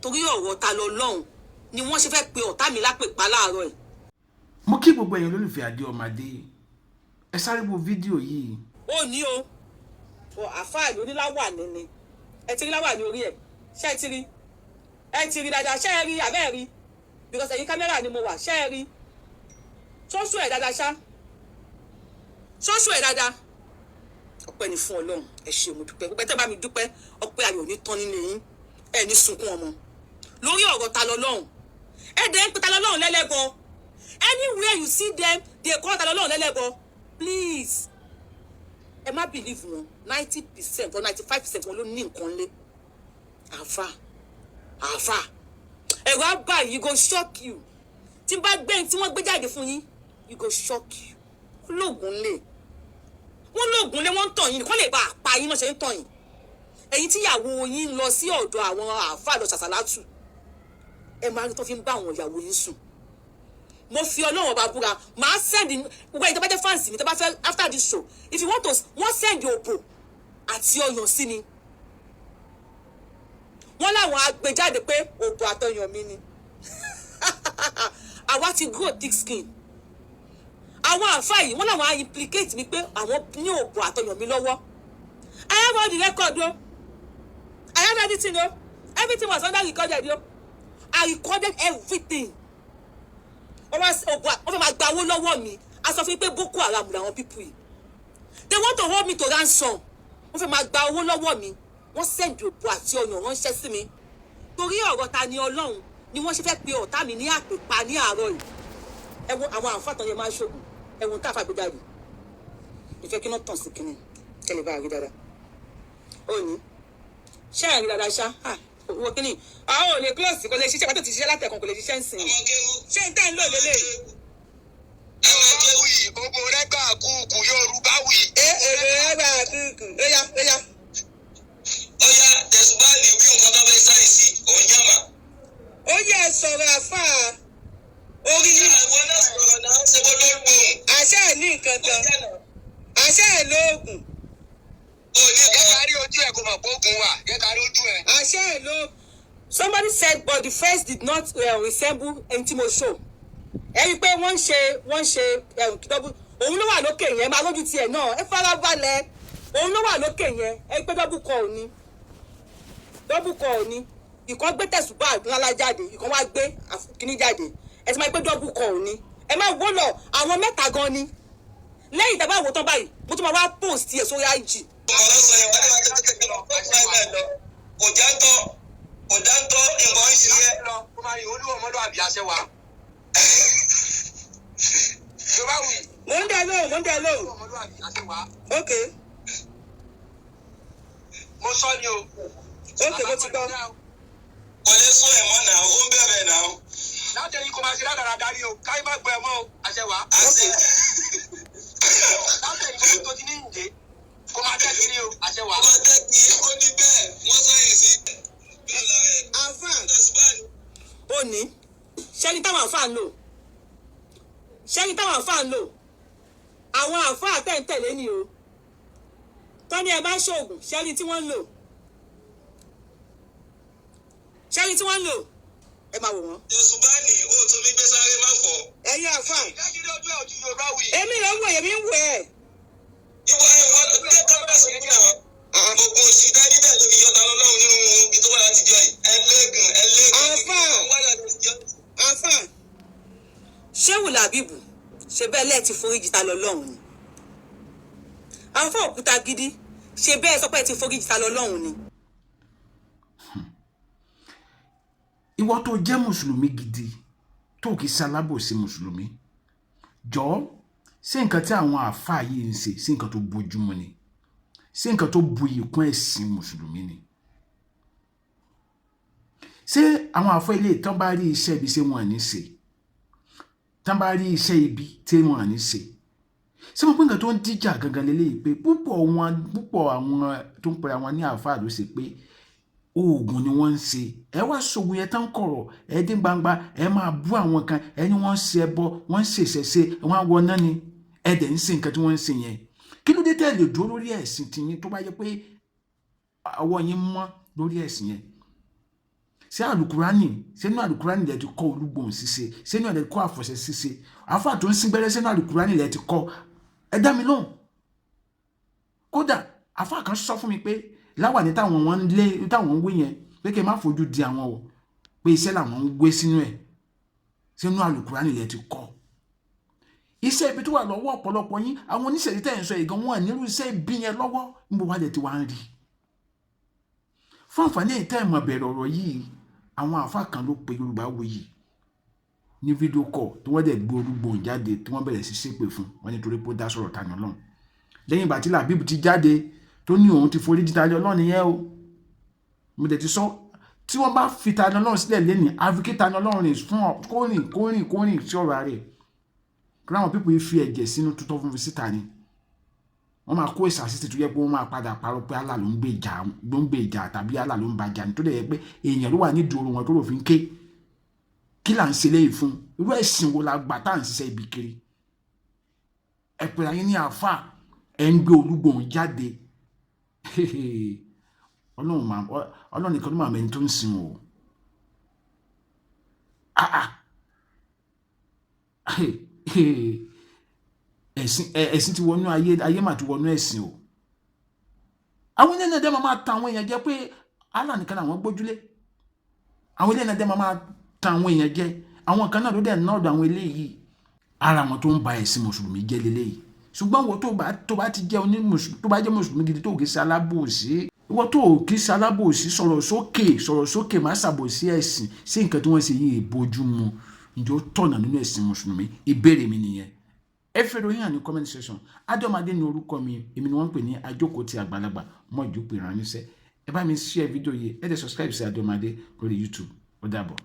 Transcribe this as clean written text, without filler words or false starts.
torí ọ̀rọ̀ ta lọ́lọ́run ni wọ́n ṣe fẹ́ pe ọ̀tá mi lápè pa láàárọ̀ yìí. Mo kí gbogbo ẹ̀yin olólùfẹ́ Adé Ọmọdé. Ẹ sáré wo fídíò yìí. Ó ní o àfáà ló ní láwà nínú ẹ ti rí láwà ní orí ẹ̀ ṣé ẹ ti rí dáadáa ṣé ẹ rí àbẹ́ ẹ rí because ẹ̀yin kámẹ́rà ni mo wà ṣé ẹ rí ṣọ́ṣù ẹ̀ dáadáa ṣá ṣọ́ṣù ẹ̀ dáadáa. Ọpẹ́ ni fún Ọlọ́run ẹ ṣé mo dúpẹ́ gbogbo ẹ tẹ́ bá mi dúpẹ́ ọpẹ́ ayọ̀ ní tán nílé yín ẹ ní sunkún ọmọ lórí ọ̀rọ̀ ta lọ́lọ́run ẹ dẹ̀ ń pe ta lọ́lọ́run lẹ́lẹ́bọ anywhere you see them they call ta lọ́lọ́run lẹ́lẹ́bọ please ẹ má believe wọn 90% or 95% wọn ló ní nǹkan lé àfà ẹ̀rọ àbá yìí go shock you tí n bá gbé tí wọ́n gbé jáde fún yín you go shock you lóògùn lé wọ́n ń tàn yín nìkan lè bá àpá yín náà ṣe ń tàn yín ẹ̀yin tíyàwó yín lọ sí ọ̀dọ̀ àwọn àfà lọ ṣàṣàlátù ẹ máa rí tó fi ń bá àwọn ìyàwó yín sùn mo fi Ọlọ́run ọba búra màá send gbogbo ẹ̀yin tó bá jẹ́ fans mi tó bá fẹ́ after this show if you want to wọ́n send òbò àti ọyàn sí mi wọ́n láwọn agbèjáde pé òbò àtọyàn mi ni àwa ti grow thick skin àwọn àfáà yìí wọ́n láwọn implicate mi pé àwọn ní òbò àtọyàn mi lọ́wọ́ I have all the record o I have everything o everything was under recorded o I recorded everything wọ́n fẹ́ máa gba owó lọ́wọ́ mi a sọ fún mi pé Boko Haram làwọn people yìí they want to hold me to ransom wọ́n fẹ́ máa gba owó lọ́wọ́ mi wọ́n send òbò àti ọyàn ránṣẹ́ sí mi torí ọ̀rọ̀ ta ni Ọlọ́run ni wọ́n ṣe fẹ́ pe ọ̀tá mi ní àpèpa ní àárọ̀ yìí ẹ wo àwọn àǹfààní yẹn máa ń ṣògùn ẹ wo tá a fà gbé jáde ìfẹ́ kí wọ́n tàn sí kínní kẹ́lẹ́ bá rí dáadáa ó ní ṣé ẹ̀ rí dáadáa ṣá owó kínní àwọn ò lè close kò lè ṣiṣẹ́ pàtó ti ṣiṣẹ́ látẹ̀kùn kò lè ṣiṣẹ́ ń sìn ṣé ń tẹ́ ń lò lélẹ̀. Yorùbáwuyi gbogbo rẹ́gbà kúkú Yorùbáwuyi. Rẹ́gbà kúkú óyá. Óyá tẹ̀sùbáàlì bí nǹkan bá fẹ́ sáyẹ̀nsì ònyàmà. Ó yẹ sọ̀rọ̀ àfà orí yìí. Àwọn náà sọ̀rọ̀ náà ṣe bó ló gbòòrùn. Àṣẹ ẹ̀ ní nǹkan kan àṣẹ ẹ̀ lóògùn. Kárí ojú ẹ̀ kò mọ̀ pé ogun wà kárí ojú ẹ̀. Àṣẹ ẹ̀ lóògùn. Somebody said but the face did not resemble Ntimo show. Ẹ rí i pé wọ́n ń ṣe dọ́bù òun ló wà lókè yẹn máa lójú tiẹ̀ náà ẹ fara balẹ̀ òun ló wà lókè yẹn ẹ pé dọ́bù kọ òní ìkan gbé tẹ̀sùbá ńlá jáde ìkan wá gbé kíní jáde ẹ ti máa pé dọ́bù kọ òní ẹ máa wó lọ àwọn mẹ́ta gan ni lẹ́yìn tẹ́ bá wò tán báyìí mo tún máa wá post ẹ̀ sórí IG. ọlọ́sọ yẹn wọ́n ti máa tẹ́tẹ́ lọ kò jántọ́ nǹkan ń ṣe yẹ. ó máa yọ olúwo mọ́lọ́ àbí àṣẹ wa. Yorùbáwuyi. mo ń dẹ lóhùn. ok. mo sọ ni o. ok mo ti gbọ́. kò lè sún ẹ̀ mọ́ náà ó ń bẹ̀rẹ̀ náà. láti ẹni kò máa ṣe ládàra darí o káyé má gbọ́ ẹ mọ́ o àṣẹ wa. àṣẹ. láti ẹni tó ti ní ìdè kò máa tẹ́ kiri o àṣẹ wa. ó máa tẹ́ kiri ó ní bẹ́ẹ̀ wọ́n sáyẹn sí. ó ní ṣẹ́ni táwọn àfáà ń lò àwọn àfáà tẹ̀lé ni o tọ́ni ẹ bá ń ṣoògùn ṣẹ́ni tí wọ́n ń lò ẹ máa wò wọ́n. Yorùbáni ó tó mi gbé sáré má fọ́. ẹ̀yin àfáà ìdájídé ojú ẹ̀ ojú Yorùbáwuyi. èmi ló ń wò èmi ń wò ẹ̀. ìwọ ẹ̀wọ̀n ló dé kámẹ́rà sí ní àwọn. gbogbo òsì dání bẹ́ẹ̀ tó fi yọta lọ́lọ́run nínú ibi tó wà láti jọ yìí. ẹlẹ́gùn. àfáà ṣéwù làbíbù ṣe bẹ́ẹ̀ lẹ́ẹ̀ ti foríjì ta lọ́lọ́run ni àwọn fún òkúta gidi ṣe bẹ́ẹ̀ sọ pé ti foríjì ta lọ́lọ́run ni. Ìwọ tó jẹ́ mùsùlùmí gidi tó kì í ṣalábòsí mùsùlùmí jọ̀ọ́ ṣé nǹkan tí àwọn àfáà yìí ń ṣe ṣé nǹkan tó bójúmu ni ṣé nǹkan tó buyì kún ẹ̀sìn mùsùlùmí ni ṣé àwọn àfáà ilé tán bá rí iṣẹ́ ibi ṣé wọn ní ṣe tán bá rí iṣẹ́ ibi tí wọn ní ṣe ṣé mo pé nǹkan tó ń díjà gangan lélẹ́yìí pé púpọ̀ àwọn tó ń pè àwọn ní àfáà ló ṣe pé oògùn ni wọ́n ń ṣe ẹ wá ṣògùn yẹn tán kọ̀rọ̀ ẹ dín gbangba ẹ máa bú àwọn kan ẹni wọ́n ń ṣe ẹbọ wọ́n ń ṣèṣẹṣe wọ́n á wọ náà ni ẹ dẹ̀ ń ṣe nǹkan tí wọ́n ń ṣe yẹn kí ló dé tẹ́ lè dúró lórí ẹ̀sìn tiyín tó bá yẹ pé ọwọ́ yín mọ́ lórí ẹ̀sìn yẹn ṣé àlùkùránì lẹ ti kọ́ olúgbòhùn ṣíṣe ṣé ní ọ̀dẹ̀ kọ́ àfọ̀ṣẹ ṣíṣe àfáà tó ń sín gbẹ́rẹ́ sínú àlùkùránì lẹ ti kọ́ ẹ dá mi lóhùn. Kódà àfáà kan sọ fún mi pé láwàní táwọn ń wé yẹn pé kí ẹ má fojú di àwọn o pé iṣẹ́ làwọn ń gbé sínú àlùkùránì lẹ ti kọ́. Iṣẹ́ ibi tó wà lọ́wọ́ ọ̀pọ̀lọpọ̀ yín àwọn oníṣẹ̀lẹ̀ tẹ̀ ń sọ ìgan wọn nírú iṣẹ́ ibi yẹn lọ́wọ́ níbo wá lẹ ti wá ń rí. Fún àǹfààní ìtẹ́ ìmọ̀ bẹ̀rẹ̀ ọ̀rọ̀ yìí àwọn àfáà kan ló pe Yorùbáwuyi ní fídíò kọ̀ tí wọ́n dẹ̀ gbé Olúgbòhùn jáde tí wọ́n bẹ̀rẹ̀ sí ṣépè fún wọn nítorí pé ó dá sọ̀rọ̀ Tani Olohun. Lẹ́yìn ìgbà tí Làbíbù ti jáde tó ní òun ti forí jì Tani Olohun yẹn o mo dẹ̀ ti sọ tí wọ́n bá fi Tani Olohun sílẹ̀ lẹ́nìí àfi kí Tani Olohun rìn fún kórìn sí ọ̀rọ̀ rẹ̀ kí àwọn pípọ̀ yìí fi ẹ̀jẹ̀ sínú tutọ́ fún fi Sita ni wọ́n máa kó ìsàsítì tó yẹ pé wọ́n máa padà parọ́ pé Allah ló ń gbé ìjà tàbí Allah ló ń bàjà ní tó dẹ̀ yẹ pé èèyàn ló wà nídìí oorun wọn tó rò fi ń ké kí là ń ṣe léyìí fún irú ẹ̀sìn wo la gbà tá à ń ṣiṣẹ́ ibi kiri ẹ̀pẹ̀rẹ̀ ayé ní àáfà ẹ̀ ń gbé Olúgbòhùn jáde Ọlọ́run nìkan ló máa mẹ́ni tó ń sin o ẹ̀sìn ti wọnú ayé mà ti wọnú ẹ̀sìn o àwọn ilé náà dẹ́ máa ta àwọn èèyàn jẹ pé Allah nìkan làwọn gbójúlé àwọn ilé náà dẹ́ máa ta àwọn èèyàn jẹ àwọn kan náà ló dẹ̀ náà ọ̀dọ̀ àwọn eléyìí ara wọn tó ń ba ẹ̀sìn mùsùlùmí jẹ́ leléyìí ṣùgbọ́n wo tó bá ti jẹ́ onímùsùlùmí tó bá jẹ́ mùsùlùmí gidi tó kì í ṣe alábòsí ìwọ tó kì í ṣe alábòsí sọ̀rọ̀ sókè má ṣàbòsí ẹ̀sìn sí nǹkan tí wọ́n ṣe yìí bójú mu ǹjẹ́ ó tọ̀nà nínú ẹ̀sìn mùsùlùmí ìbéèrè mi nìyẹn ẹ fẹ́ ròyìn àní comment section Adéọmọdé ní orúkọ mi èmi ni wọ́n ń pè ní àjókòó ti àgbàlagbà mọ́ ìjókòó ìránníṣẹ́ ẹ bá mi share fídíò yìí ẹ dẹ̀ subscribe sí Adéọmọdé lórí YouTube ó dàbọ̀.